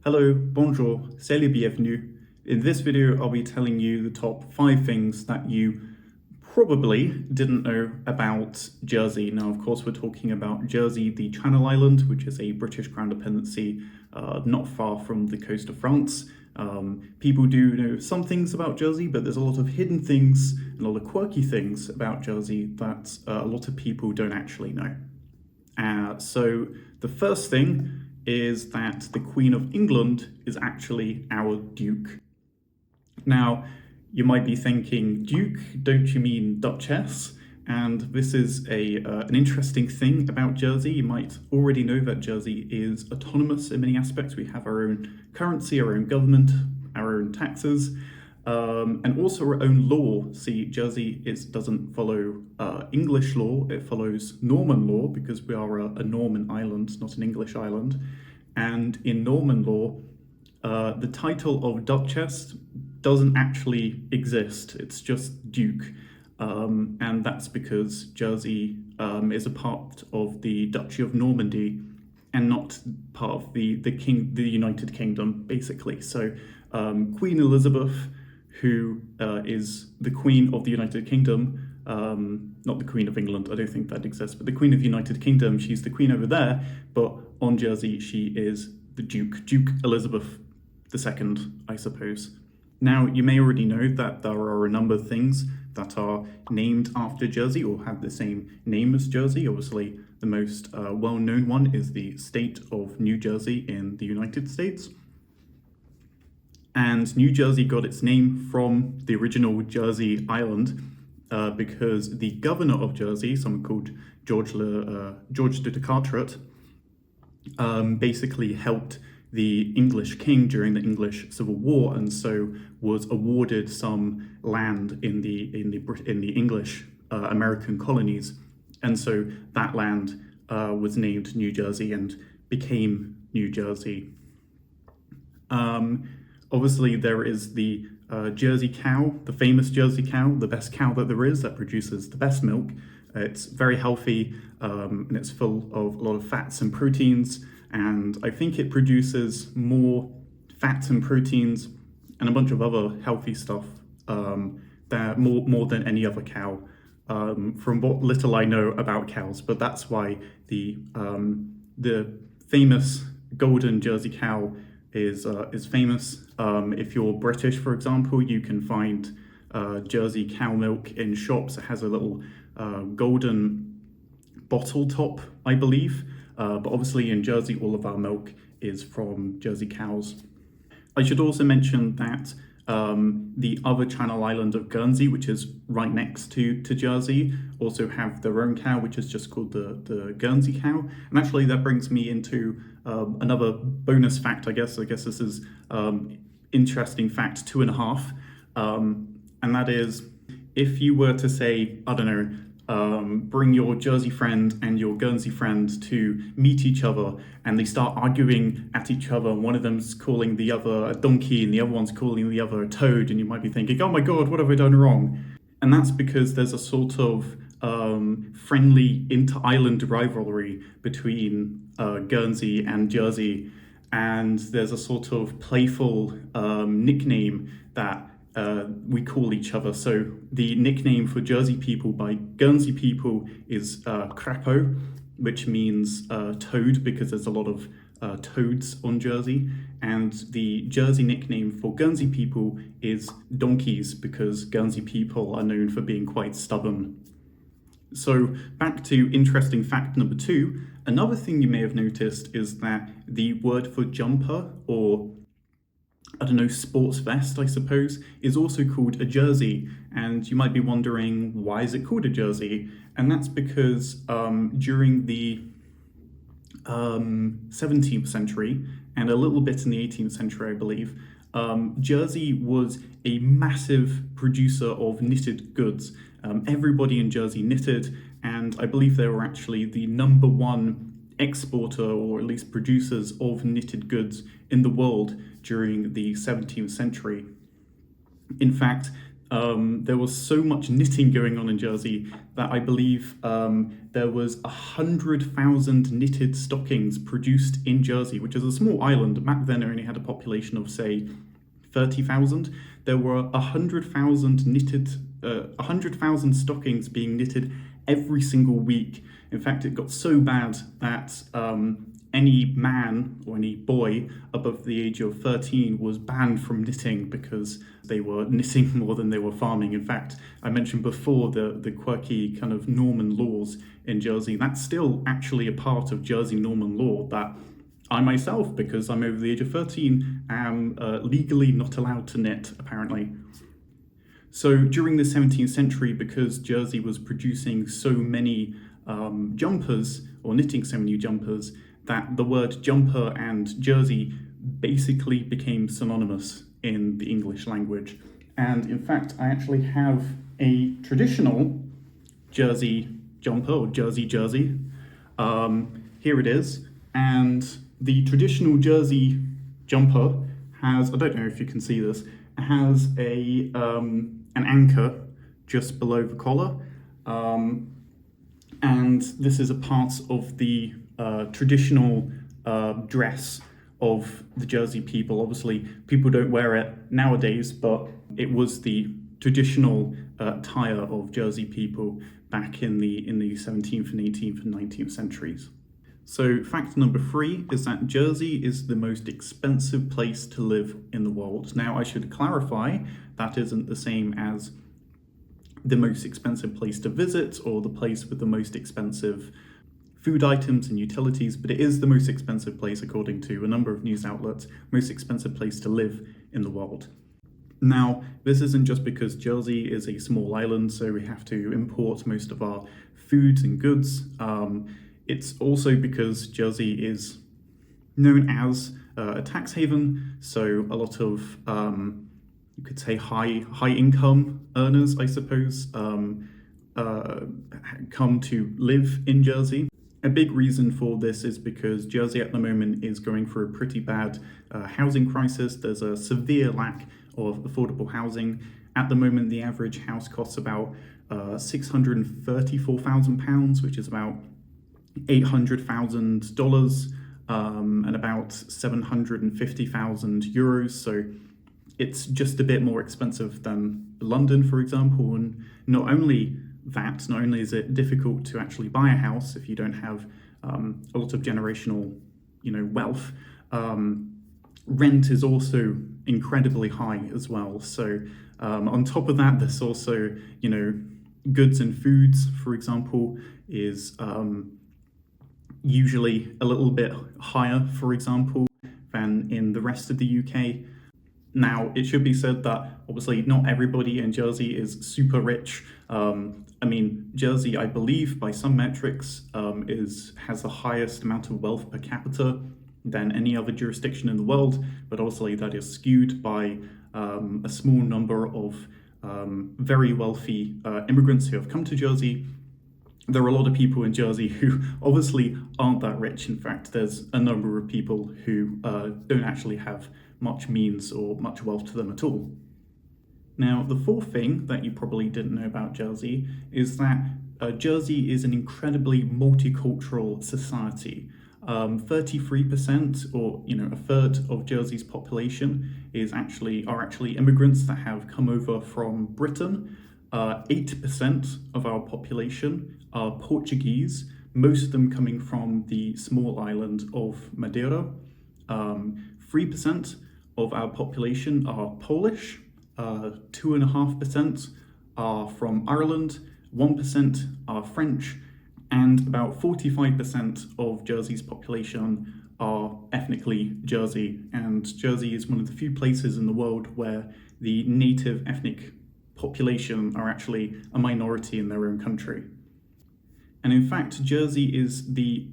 Hello, bonjour, c'est le bienvenu. In this video, I'll be telling you the top 5 things that you probably didn't know about Jersey. Now, of course, we're talking about Jersey, the Channel Island, which is a British Crown dependency not far from the coast of France. People do know some things about Jersey, but there's a lot of hidden things and a lot of quirky things about Jersey that a lot of people don't actually know. So the first thing is that the Queen of England is actually our Duke. Now, you might be thinking, Duke, don't you mean Duchess? And this is an interesting thing about Jersey. You might already know that Jersey is autonomous in many aspects. We have our own currency, our own government, our own taxes, and also our own law. See, Jersey doesn't follow English law, it follows Norman law because we are a Norman island, not an English island. And in Norman law, the title of Duchess doesn't actually exist, it's just Duke. And that's because Jersey is a part of the Duchy of Normandy and not part of the United Kingdom, basically. So Queen Elizabeth, who is the Queen of the United Kingdom, not the Queen of England, I don't think that exists, but the Queen of the United Kingdom, she's the Queen over there, but on Jersey she is the Duke Elizabeth II, I suppose. Now, you may already know that there are a number of things that are named after Jersey or have the same name as Jersey. Obviously, the most well-known one is the state of New Jersey in the United States. And New Jersey got its name from the original Jersey Island because the governor of Jersey, someone called George de Carteret, basically helped the English king during the English Civil War, and so was awarded some land in the English American colonies, and so that land was named New Jersey and became New Jersey. Obviously, there is the Jersey cow, the famous Jersey cow, the best cow that there is, that produces the best milk. It's very healthy and it's full of a lot of fats and proteins, and I think it produces more fats and proteins and a bunch of other healthy stuff that more than any other cow, from what little I know about cows. But that's why the famous golden Jersey cow is famous. If you're British, for example, you can find Jersey cow milk in shops. It has a little golden bottle top, I believe. But obviously in Jersey, all of our milk is from Jersey cows. I should also mention that the other Channel Island of Guernsey, which is right next to Jersey, also have their own cow, which is just called the Guernsey cow. And actually that brings me into another bonus fact, I guess. This is interesting fact 2.5. And that is, if you were to say, I don't know, bring your Jersey friend and your Guernsey friend to meet each other, and they start arguing at each other, and one of them's calling the other a donkey and the other one's calling the other a toad, and you might be thinking, oh my god, what have I done wrong? And that's because there's a sort of friendly inter-island rivalry between Guernsey and Jersey, and there's a sort of playful nickname that we call each other. So the nickname for Jersey people by Guernsey people is crapaud, which means toad, because there's a lot of toads on Jersey. And the Jersey nickname for Guernsey people is donkeys, because Guernsey people are known for being quite stubborn. So back to interesting fact number 2. Another thing you may have noticed is that the word for jumper, or I don't know, sports vest, I suppose, is also called a jersey. And you might be wondering, why is it called a jersey? And that's because during the 17th century and a little bit in the 18th century, I believe, Jersey was a massive producer of knitted goods. Everybody in Jersey knitted, and I believe they were actually the #1 exporter, or at least producers, of knitted goods in the world during the 17th century. In fact, There was so much knitting going on in Jersey that I believe there was 100,000 knitted stockings produced in Jersey, which is a small island. Back then, it only had a population of, say, 30,000. There were 100,000 stockings being knitted every single week. In fact, it got so bad that any man or any boy above the age of 13 was banned from knitting because they were knitting more than they were farming. In fact, I mentioned before the quirky kind of Norman laws in Jersey. That's still actually a part of Jersey Norman law that I myself, because I'm over the age of 13, am legally not allowed to knit, apparently. So during the 17th century, because Jersey was producing so many jumpers, or knitting so many jumpers, that the word jumper and jersey basically became synonymous in the English language. And in fact, I actually have a traditional jersey jumper, or jersey. Here it is. And the traditional jersey jumper has, I don't know if you can see this, has an anchor just below the collar. And this is a part of the traditional dress of the Jersey people. Obviously, people don't wear it nowadays, but it was the traditional attire of Jersey people back in the 17th and 18th and 19th centuries. So fact number 3 is that Jersey is the most expensive place to live in the world. Now, I should clarify that isn't the same as the most expensive place to visit or the place with the most expensive food items and utilities, but it is the most expensive place, according to a number of news outlets, most expensive place to live in the world. Now, this isn't just because Jersey is a small island, so we have to import most of our foods and goods. It's also because Jersey is known as a tax haven, so a lot of, you could say, high income earners, I suppose, come to live in Jersey. A big reason for this is because Jersey at the moment is going through a pretty bad housing crisis. There's a severe lack of affordable housing. At the moment, the average house costs about £634,000, which is about $800,000 and about 750,000 euros. So it's just a bit more expensive than London, for example. And not only is it difficult to actually buy a house if you don't have a lot of generational, wealth. Rent is also incredibly high as well. So on top of that, there's also, goods and foods, for example, is usually a little bit higher, for example, than in the rest of the UK. Now, it should be said that obviously not everybody in Jersey is super rich. Jersey, I believe, by some metrics, has the highest amount of wealth per capita than any other jurisdiction in the world, but obviously that is skewed by a small number of very wealthy immigrants who have come to Jersey. There are a lot of people in Jersey who obviously aren't that rich. In fact, there's a number of people who don't actually have much means or much wealth to them at all. Now, the fourth thing that you probably didn't know about Jersey is that Jersey is an incredibly multicultural society. 33%, or a third of Jersey's population are actually immigrants that have come over from Britain. 8% of our population are Portuguese, most of them coming from the small island of Madeira. 3% of our population are Polish. 2.5% are from Ireland. 1% are French. And about 45% of Jersey's population are ethnically Jersey. And Jersey is one of the few places in the world where the native ethnic population are actually a minority in their own country. And in fact, Jersey is the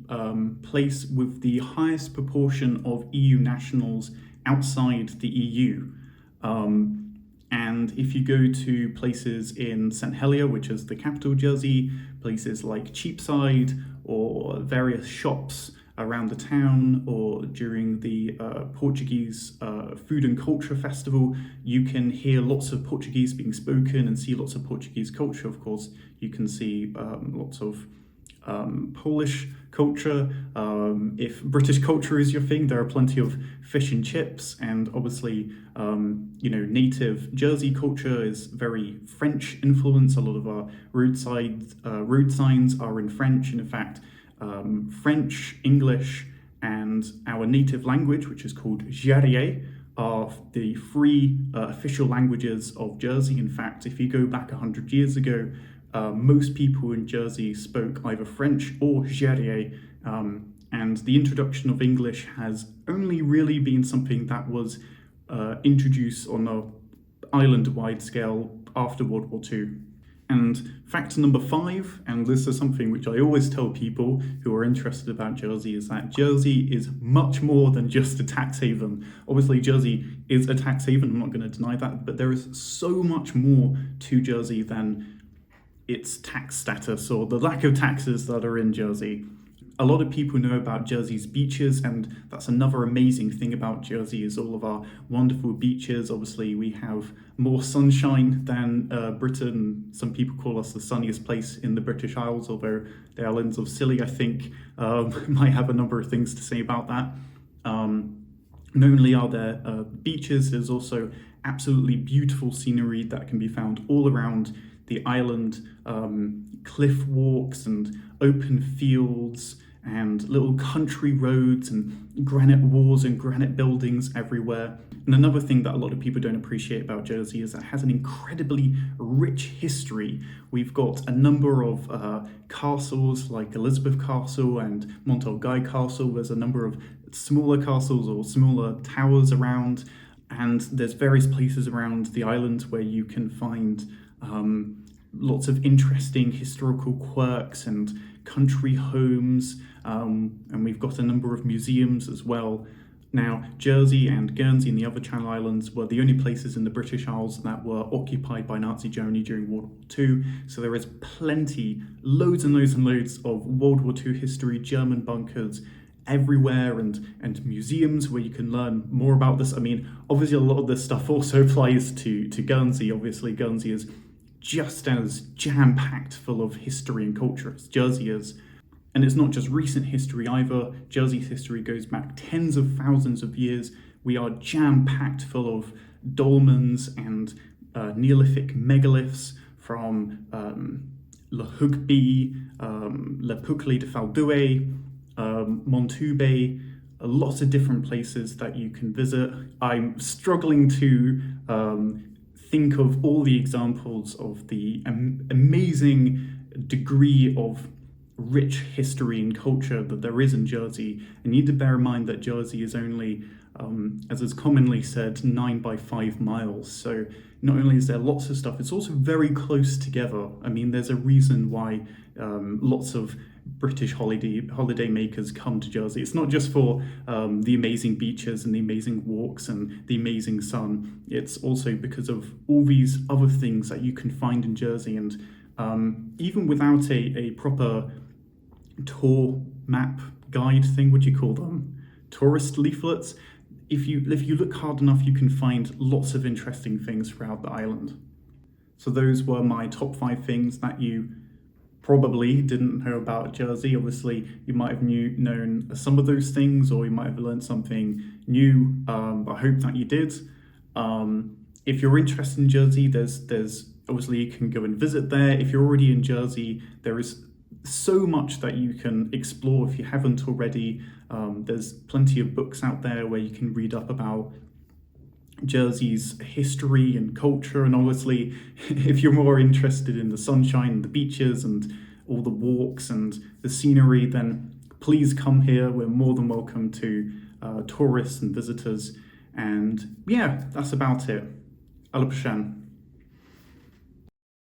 place with the highest proportion of EU nationals outside the EU. And if you go to places in St. Helier, which is the capital of Jersey, places like Cheapside or various shops around the town or during the Portuguese Food and Culture Festival, you can hear lots of Portuguese being spoken and see lots of Portuguese culture. Of course, you can see lots of Polish culture. If British culture is your thing, there are plenty of fish and chips, and obviously, native Jersey culture is very French influence. A lot of our road signs are in French, and in fact, French, English, and our native language, which is called Jarrier, are the three official languages of Jersey. In fact, if you go back 100 years ago, most people in Jersey spoke either French or Jarrier, and the introduction of English has only really been something that was introduced on an island-wide scale after World War II. And fact number 5, and this is something which I always tell people who are interested about Jersey, is that Jersey is much more than just a tax haven. Obviously, Jersey is a tax haven, I'm not going to deny that, but there is so much more to Jersey than its tax status or the lack of taxes that are in Jersey. A lot of people know about Jersey's beaches, and that's another amazing thing about Jersey is all of our wonderful beaches. Obviously, we have more sunshine than Britain. Some people call us the sunniest place in the British Isles, although the islands of Scilly, I think, might have a number of things to say about that. Not only are there beaches, there's also absolutely beautiful scenery that can be found all around the island, cliff walks and open fields and little country roads and granite walls and granite buildings everywhere. And another thing that a lot of people don't appreciate about Jersey is that it has an incredibly rich history. We've got a number of castles like Elizabeth Castle and Montelguy Castle. There's a number of smaller castles or smaller towers around, and there's various places around the island where you can find lots of interesting historical quirks and country homes, and we've got a number of museums as well. Now, Jersey and Guernsey and the other Channel Islands were the only places in the British Isles that were occupied by Nazi Germany during World War II, so there is plenty, loads and loads and loads of World War II history, German bunkers everywhere, and museums where you can learn more about this. I mean, obviously a lot of this stuff also applies to Guernsey. Obviously, Guernsey is just as jam-packed full of history and culture as Jersey is. And it's not just recent history either. Jersey's history goes back tens of thousands of years. We are jam-packed full of dolmens and Neolithic megaliths from Le Hugby, Le Puclé de Faldouet, Montubé, lots of different places that you can visit. I'm struggling to think of all the examples of the amazing degree of rich history and culture that there is in Jersey. And you need to bear in mind that Jersey is only, as is commonly said, 9 by 5 miles. So not only is there lots of stuff, it's also very close together. I mean, there's a reason why lots of British holiday makers come to Jersey. It's not just for the amazing beaches and the amazing walks and the amazing sun. It's also because of all these other things that you can find in Jersey. And even without a proper tour map guide thing, what do you call them? Tourist leaflets. If you look hard enough, you can find lots of interesting things throughout the island. So those were my top 5 things that you probably didn't know about Jersey. Obviously, you might have known some of those things, or you might have learned something new, but I hope that you did. If you're interested in Jersey, there's obviously you can go and visit there. If you're already in Jersey, there is so much that you can explore if you haven't already. There's plenty of books out there where you can read up about Jersey's history and culture, and obviously if you're more interested in the sunshine and the beaches and all the walks and the scenery, then please come here. We're more than welcome to tourists and visitors. And yeah, that's about it. À la prochaine.